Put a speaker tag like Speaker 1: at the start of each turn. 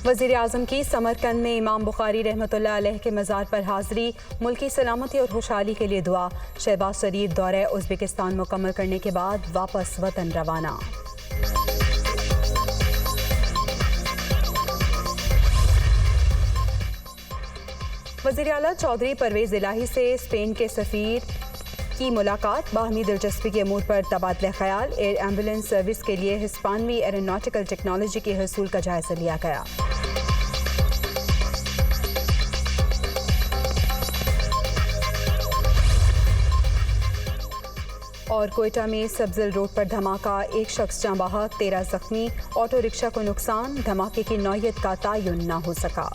Speaker 1: वज़ीर आज़म की समरकंद में इमाम बुखारी रहमतुल्लाह अलैह के मज़ार पर हाज़री, मुल्की सलामती और खुशहाली के लिए दुआ। शहबाज शरीफ दौरे उज़्बेकिस्तान मुकम्मल करने के बाद वापस वतन रवाना। वज़ीर आला चौधरी परवेज़ इलाही से स्पेन के सफ़ीर की मुलाकात, बाहमी दिलचस्पी के अमूर पर तबादला ख्याल। एयर एम्बुलेंस सर्विस के लिए हिस्पानवी एरोनॉटिकल टेक्नोलॉजी के हसूल का जायजा लिया गया। और कोयटा में सब्ज़ल रोड पर धमाका, एक शख्स जाँ बहक, 13 जख्मी, ऑटो रिक्शा को नुकसान। धमाके की नौयत का तयन न हो सका।